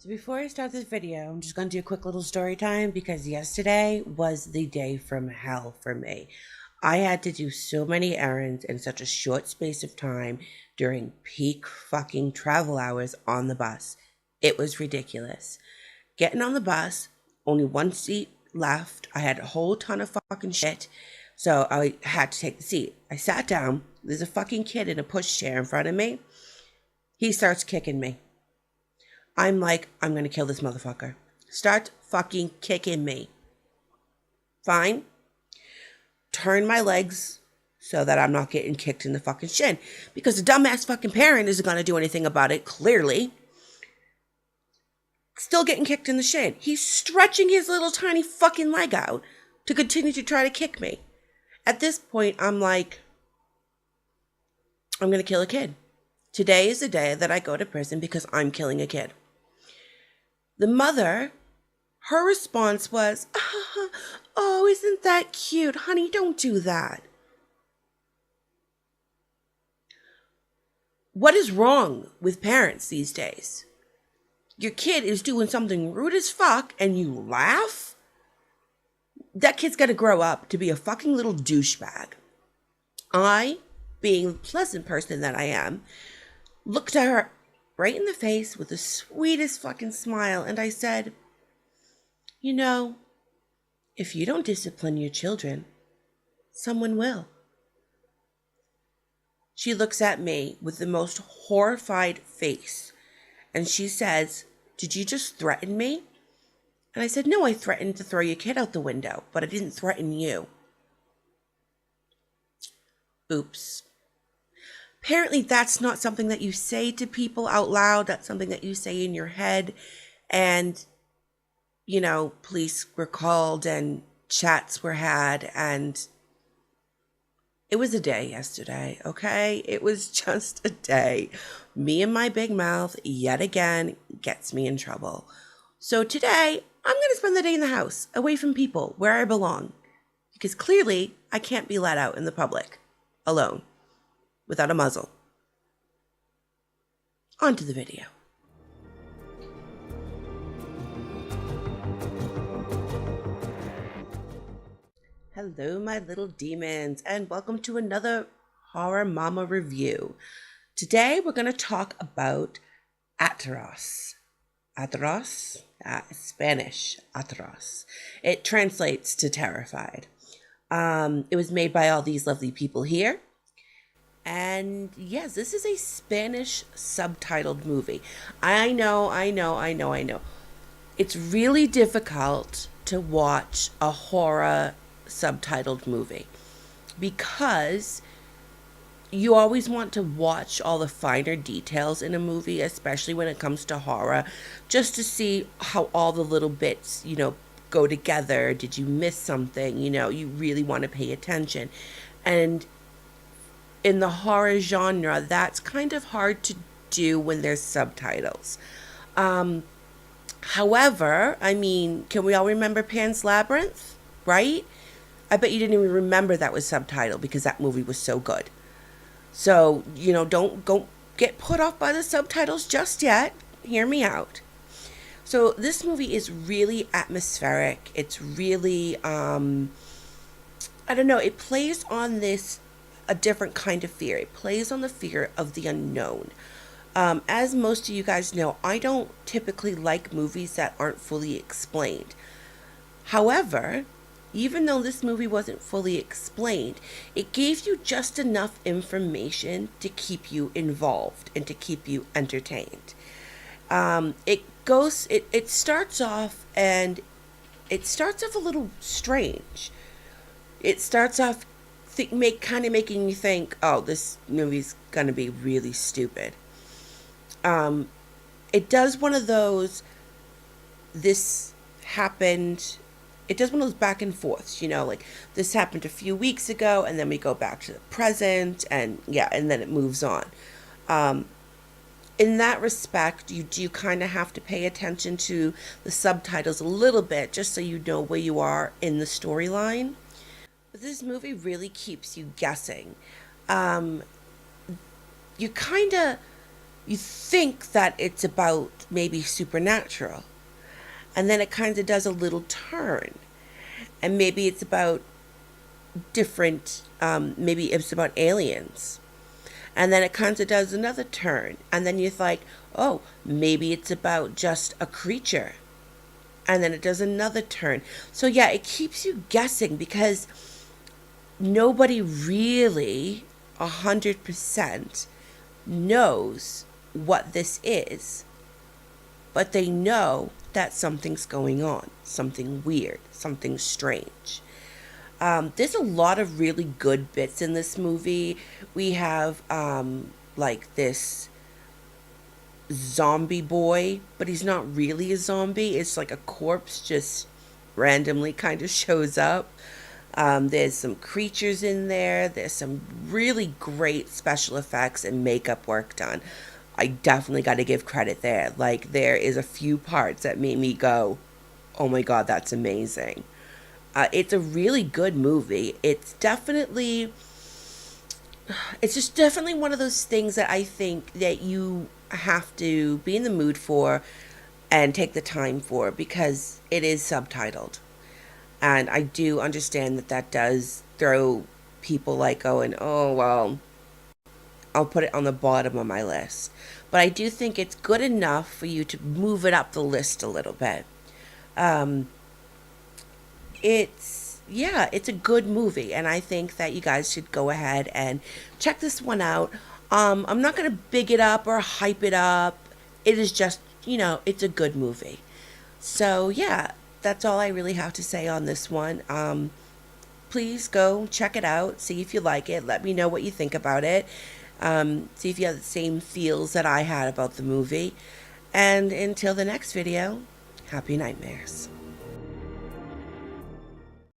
So before I start this video, I'm just going to do a quick little story time because yesterday was the day from hell for me. I had to do so many errands in such a short space of time during peak fucking travel hours on the bus. It was ridiculous. Getting on the bus, only one seat left. I had a whole ton of fucking shit, so I had to take the seat. I sat down. There's a fucking kid in a pushchair in front of me. He starts kicking me. I'm like, I'm going to kill this motherfucker. Start fucking kicking me. Fine. Turn my legs so that I'm not getting kicked in the fucking shin. Because the dumbass fucking parent isn't going to do anything about it, clearly. Still getting kicked in the shin. He's stretching his little tiny fucking leg out to continue to try to kick me. At this point, I'm like, I'm going to kill a kid. Today is the day that I go to prison because I'm killing a kid. The mother, her response was, oh, isn't that cute? Honey, don't do that. What is wrong with parents these days? Your kid is doing something rude as fuck and you laugh? That kid's got to grow up to be a fucking little douchebag. I, being the pleasant person that I am, looked at her right in the face with the sweetest fucking smile, and I said, you know, if you don't discipline your children, someone will. She looks at me with the most horrified face, and she says, did you just threaten me? And I said, no, I threatened to throw your kid out the window, but I didn't threaten you. Oops. Apparently that's not something that you say to people out loud. That's something that you say in your head. And, you know, police were called and chats were had. And it was a day yesterday, okay? It was just a day. Me and my big mouth, yet again, gets me in trouble. So today, I'm going to spend the day in the house, away from people, where I belong. Because clearly, I can't be let out in the public, alone. Without a muzzle. On to the video. Hello, my little demons, and welcome to another Horror Mama review. Today, we're going to talk about Aterrados. Aterrados? Spanish. Aterrados. It translates to terrified. It was made by all these lovely people here. And yes, this is a Spanish subtitled movie. I know. It's really difficult to watch a horror subtitled movie because you always want to watch all the finer details in a movie, especially when it comes to horror, just to see how all the little bits, go together. Did you miss something? You really want to pay attention. And in the horror genre, that's kind of hard to do when there's subtitles. However, can we all remember Pan's Labyrinth, right? I bet you didn't even remember that was subtitled because that movie was so good. So, don't get put off by the subtitles just yet. Hear me out. So this movie is really atmospheric. It's really, it plays on a different kind of fear. It plays on the fear of the unknown. As most of you guys know, I don't typically like movies that aren't fully explained. However, even though this movie wasn't fully explained, it gave you just enough information to keep you involved and to keep you entertained. It starts off a little strange. It starts off making you think, oh, this movie's gonna be really stupid. It does one of those back and forths, like this happened a few weeks ago and then we go back to the present and then it moves on. In that respect, you do kind of have to pay attention to the subtitles a little bit just so you know where you are in the storyline. But this movie really keeps you guessing. You kind of you think that it's about maybe supernatural, and then it kind of does a little turn, and maybe it's about different, maybe it's about aliens, and then it kind of does another turn, and then you're like, oh, maybe it's about just a creature, and then it does another turn. So yeah, it keeps you guessing because nobody really 100% knows what this is, but they know that something's going on, something weird, something strange. There's a lot of really good bits in this movie. We have like this zombie boy, but he's not really a zombie. It's like a corpse just randomly kind of shows up. There's some creatures in there. There's some really great special effects and makeup work done. I definitely got to give credit there. Like, there is a few parts that made me go, oh my God, that's amazing. It's a really good movie. It's just definitely one of those things that I think that you have to be in the mood for and take the time for because it is subtitled. And I do understand that that does throw people like going, oh, well, I'll put it on the bottom of my list. But I do think it's good enough for you to move it up the list a little bit. Um, yeah, it's a good movie, and I think that you guys should go ahead and check this one out. I'm not gonna big it up or hype it up. It is just, it's a good movie. So yeah, that's all I really have to say on this one. Please go check it out, see if you like it. Let me know what you think about it. See if you have the same feels that I had about the movie. And until the next video, happy nightmares.